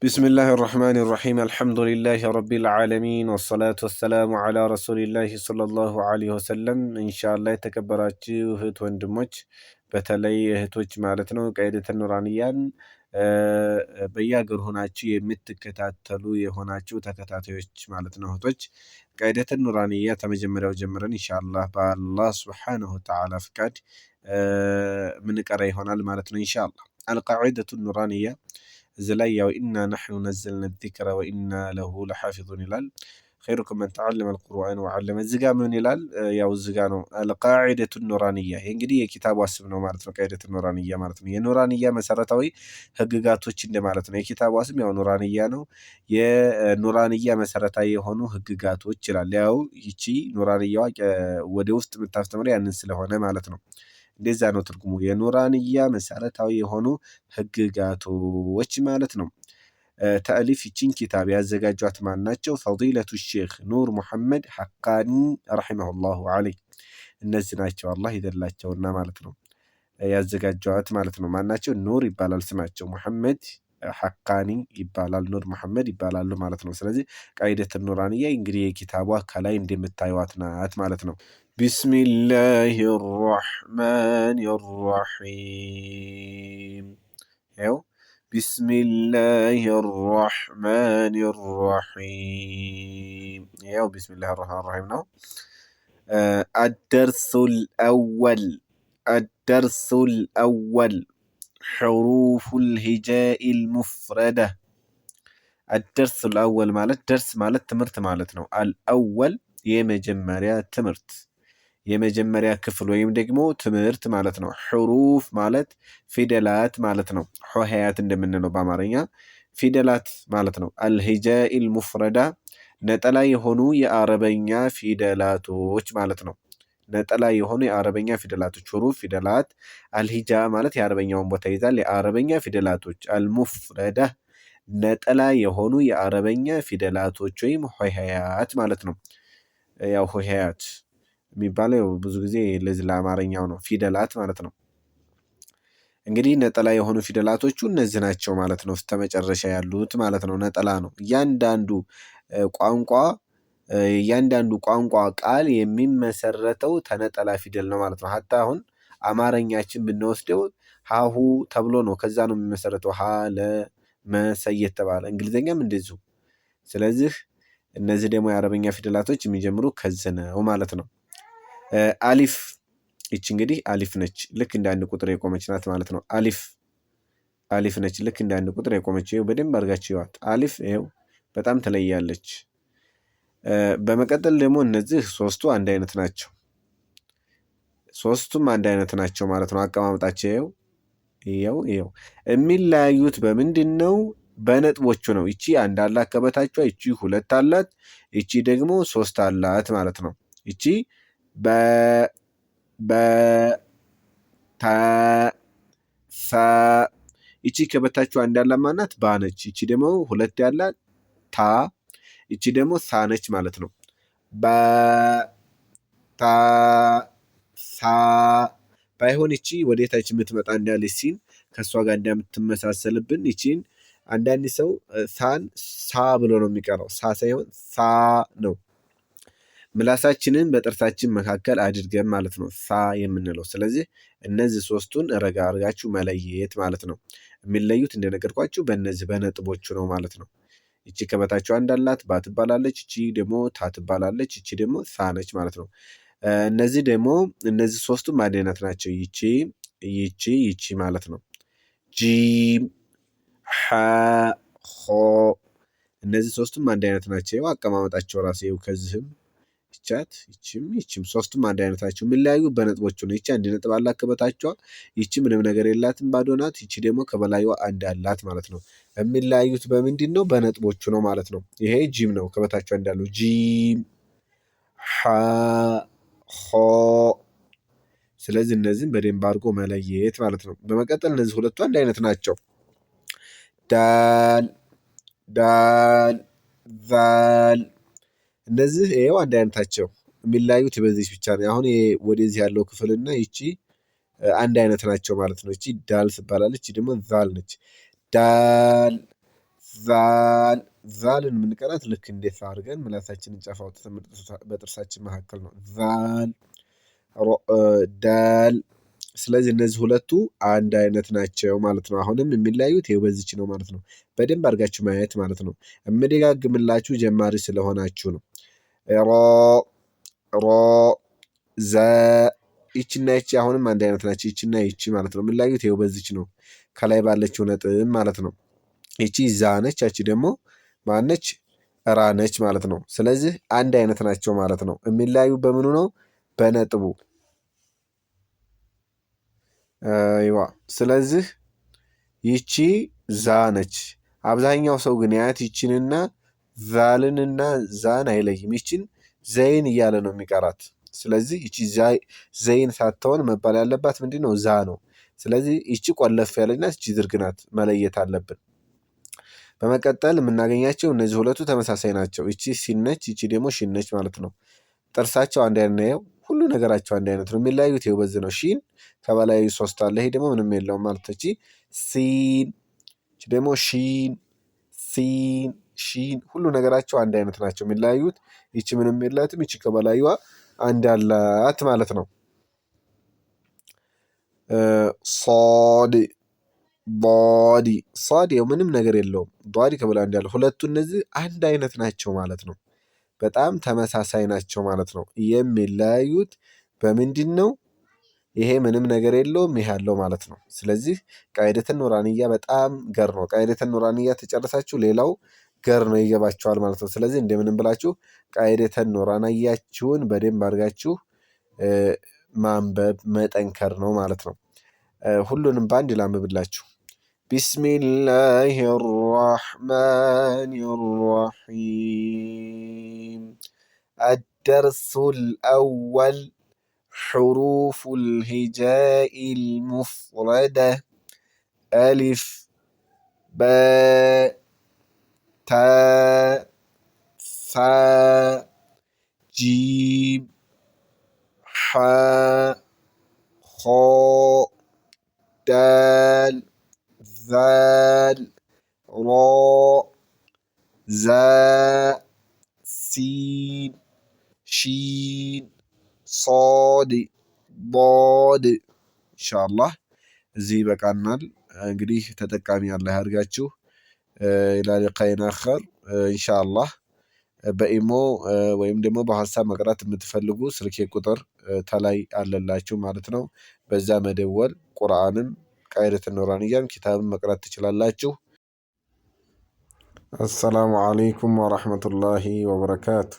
بسم الله الرحمن الرحيم الحمد لله رب العالمين والصلاة والسلام على رسول الله صلى الله عليه وسلم إن شاء الله የተከበራችሁ እህት ወንድሞች በተለይ እህቶች ማለት ነው ቀይደተ ኑራንያን በየሀገር ሆናችሁ የምትከታተሉ የሆናችሁ ተከታታዮች ማለት ነው እህቶች ቀይደተ ኑራንያ ተመጀመሪያው ጀምረን ኢንሻአላህ በአላህ Subhanahu Wa Ta'ala ፍቃድ ምን ቀራ ይሆናል ማለት ነው ኢንሻአላህ القاعدة النورانية زلايا وإنا نحن نزلنا الذكر وإنا له لحافظون يلال خيركم من تعلم القرآن وعلم الزقا من يلال يا الزقانو القاعدة النورانية ينقدي كتاب واسمنا مالتنا قاعدة النورانية مالتنا يا نورانية مسارتوي هققاتوش عند مالتنا يا كتاب واسم يا نورانية نو يا نورانية مسارتاي هونو هققاتوش يلال ياو يشي نورانية ودوست متافتمري أن نسله هنا مالتنا እንደዛ ነው ትርጉሙ የኑራንያ መሰረታዊ የሆኑ ህግጋቶች ማለት ነው ተአሊፍ ይችን ኪታብ ያዘጋጇት ማን ናቸው ፈዲለቱ ሼክ ኑር መሐመድ ሐቃኒ ረሂመሁላሁ ዐለይሂ እነዚህ ናቸው አላህ ይደላቸውና ማለት ነው ያዘጋጇት ማለት ነው ማን ናቸው ኑር ይባላል ስማቸው መሐመድ ሐቃኒ ይባላል ኑር መሐመድ ይባላሉ ማለት ነው ስለዚህ ቃይደተ ኑራንያ እንግዲህ የኪታቧ ከላይ እንደምታዩት ናት ማለት ነው بسم الله الرحمن الرحيم يو بسم الله الرحمن الرحيم يو بسم الله الرحمن الرحيم نو الدرس الأول حروف الهجاء المفردة الدرس الأول مالت درس مالت تمرت مالتنا الأول يمجمريا تمرت የመጀመሪያ ክፍል ወይም ደግሞ ትምህርት ማለት ነው حروف ማለት ፊደላት ማለት ነው ሆሄያት እንደምንለው በአማርኛ ፊደላት ማለት ነው الهجاء المفردة ነጠላ የሆኑ የአረበኛ ፊደላቶች ማለት ነው ነጠላ የሆኑ የአረበኛ ፊደላቶች حروف ፊደላት الهجاء ማለት የአረበኛውን ቦታ ይዛል የአረበኛ ፊደላቶች المفردة ነጠላ የሆኑ የአረበኛ ፊደላቶች ወይም ሆሄያት ማለት ነው ያው ሆሄያት የሚባለው ብዙ ጊዜ ለዚህ ለአማርኛው ነው ፊደላት ማለት ነው እንግዲህ ነጠላ የሆኑ ፊደላቶቹ እነዚህ ናቸው ማለት ነው ተመጨረሻ ያሉት ማለት ነው ነጠላ ነው እያንዳንዱ ቋንቋ ቃል የሚመሰረተው ተነጠላ ፊደል ነው ማለት ነው hatta አሁን አማርኛችን ብንወስደው ሃሁ ተብሎ ነው ከዛ ነው የሚመሰረተው ሀ ለ መሰ እየተባለ እንግሊዘኛም እንደዚሁ ስለዚህ እነዚህ ደግሞ የአረበኛ ፊደላቶች የሚጀምሩ ከዚህ ነው ማለት ነው አሊፍ እቺ እንግዲህ አሊፍ ነች ልክ እንደ አንድ ቁጥር የቆመች ናት ማለት ነው አሊፍ ነች ልክ እንደ አንድ ቁጥር የቆመች ይኸው በደንብ አድርጋችሁ ይዋት አሊፍ ይኸው በጣም ተለያለች በመቀጠል ደግሞ እነዚህ ሶስቱ አንድ አይነት ናቸው ሶስቱም አንድ አይነት ናቸው ማለት ነው አቀማመጣቸው ይኸው የሚለያዩት በምንድነው በነጥቦቹ ነው እቺ አንድ አላት ከበታቿ እቺ ሁለት አላት እቺ ደግሞ ሶስት አላት ማለት ነው እቺ ታ ሳ እቺ ከበታቿ አንድ ያላት ማናት ባ ነች እቺ ደግሞ ሁለት ያላት ታ እቺ ደግሞ ሳ ነች ማለት ነው ባ ታ ሳ ባይሆን እቺ ወዴታች የምትመጣ እንዳለች ሲን ከሷ ጋር እንደምትመሳሰልብን እቺን አንዳንድ ሰው ሳን ሳ ብሎ ነው የሚቀራው ሳ ሳይሆን ሳ ነው ምላሳችንን በጥርሳችን መካከል አድርገን ማለት ነው ሳ የምንለው ስለዚህ እነዚህ ሶስቱን ረጋ አርጋችሁ መለየት ማለት ነው የሚለዩት እንደነገርኳችሁ በእነዚህ በነጥቦቹ ነው ማለት ነው እቺ ከበታችሁ አንድ አላት ባ ትባላለች እቺ ደግሞ ታ ትባላለች እቺ ደግሞ ሳ ነች ማለት ነው እነዚህ ሶስቱም አንድ አይነት ናቸው ይቺ ማለት ነው ጂም ሐ ኾ እነዚህ ሶስቱም አንድ አይነት ናቸው አቀማመጣቸው ራሱ ይኸው ከዚህም ይቺም ሶስቱም አንድ አይነት ናቸው የሚለያዩ በነጥቦቹ ነው ይቺ አንድ ነጥብ አላት ከበታቸው ይቺ ምንም ነገር የላትም ባዶ ናት ይቺ ደግሞ ከበላዩ አንድ አላት ማለት ነው የሚለያዩት በምንድነው በነጥቦቹ ነው ማለት ነው ይሄ ጂም ነው ከበታቸው እንዳለው ጂም ሐ ኾ ስለዚህ እነዚህን በደንብ አድርጎ መለየት ማለት ነው በመቀጠል እነዚህ ሁለቱ አንድ አይነት ናቸው ዳል ዛል እነዚህ ይሄው አንድ አይነታቸው የሚለያዩት በዚህ ብቻ ነው አሁን ወደዚህ ያለው ክፍልና ይቺ አንድ አይነት ናቸው ማለት ነው እቺ ዳል ትባላለች ደግሞ ዛል ነች ዳል ዛልን የምንቀራት ልክ እንዴት አድርገን ምላሳችንን ጫፍ አውጥተን በጥርሳችን መካከል ነው። ዛል ዳል። ስለዚህ እነዚህ ሁለቱ አንድ አይነት ናቸው ማለት ነው። አሁንም የሚለያዩት ይኸው በዚች ነው ማለት ነው። በደንብ አድርጋችሁ ማየት ማለት ነው። የምደጋግምላችሁ ጀማሪ ስለሆናችሁ ነው። ሮ ዘ ይችና ይቺ አሁንም አንድ አይነት ናቸው። ይችና ይቺ ማለት ነው። የሚለያዩት ይኸው በዚች ነው። ከላይ ባለችው ነጥብ ማለት ነው። ይቺ ዛ ነች፣ ያቺ ደግሞ ማነች? ራ ነች ማለት ነው። ስለዚህ አንድ አይነት ናቸው ማለት ነው። የሚለያዩ በምኑ ነው? በነጥቡ። አይዋ ስለዚህ ይቺ ዛ ነች። አብዛኛው ሰው ግን ያት ይችንና ዛልንና ዛን አይለይም። ይችን ዘይን እያለ ነው የሚቀራት። ስለዚህ ይቺ ዘይን ሳትሆን መባል ያለባት ምንድን ነው? ዛ ነው። ስለዚህ ይቺ ቆለፍ ያለች ናት፣ ይቺ ዝርግ ናት። መለየት አለብን። በመቀጠል የምናገኛቸው እነዚህ ሁለቱ ተመሳሳይ ናቸው። ይቺ ሲነች፣ ይቺ ደግሞ ሽነች ማለት ነው። ጥርሳቸው አንድ አይነት ነው። ሁሉ ነገራቸው አንድ አይነት ነው። የሚለያዩት ይኸው በዚህ ነው። ሺን ከበላይ 3 አለ። ይሄ ደግሞ ምንም የለውም ማለት ነው። ሲን፣ ይቺ ደግሞ ሺን፣ ሲን፣ ሺን። ሁሉ ነገራቸው አንድ አይነት ናቸው። የሚለያዩት ይቺ ምንም የላትም፣ ይቺ ከበላይዋ አንድ አላት ማለት ነው። ሶድ ቦዲ ሷድ ያው ምንም ነገር የለውም። ዷዲ ከበላ እንዳለ ሁለቱ እነዚህ አንድ አይነት ናቸው ማለት ነው። በጣም ተመሳሳይ ናቸው ማለት ነው። የሚለያዩት በምንድን ነው? ይሄ ምንም ነገር የለውም፣ ይሄ አለው ማለት ነው። ስለዚህ ቃይደተን ኑራንያ በጣም ገር ነው። ቃይደተን ኑራንያ ተጨርሳችሁ ሌላው ገር ነው ይገባችኋል ማለት ነው። ስለዚህ እንደምንም ብላችሁ ቃይደተን ኑራንያችሁን በደንብ አድርጋችሁ ማንበብ መጠንከር ነው ማለት ነው። ሁሉንም በአንድ ላንብብላችሁ። ቢስሚላሂ ራሕማን ራሒም አደርሱል አወል ሑሩፉል ሂጃኢል ሙፍረደ አሊፍ ባ ታ ሳ ጂም ሓ ኾ ዳል ዛል ሮ ዛ ሲን ሺን ሶድ ቦድ። ኢንሻአላህ እዚህ ይበቃናል። እንግዲህ ተጠቃሚ አላህ ያድርጋችሁ። ኢላ ሊቃኢን አኸር ኢንሻአላህ። በኢሞ ወይም ደግሞ በሀሳብ መቅራት የምትፈልጉ ስልኬ ቁጥር ተላይ አለላችሁ ማለት ነው። በዛ መደወል ቁርአንን ቃይደተን ኑራንያን ኪታብን መቅራት ትችላላችሁ። አሰላሙ አለይኩም ወራህመቱላሂ ወበረካቱ።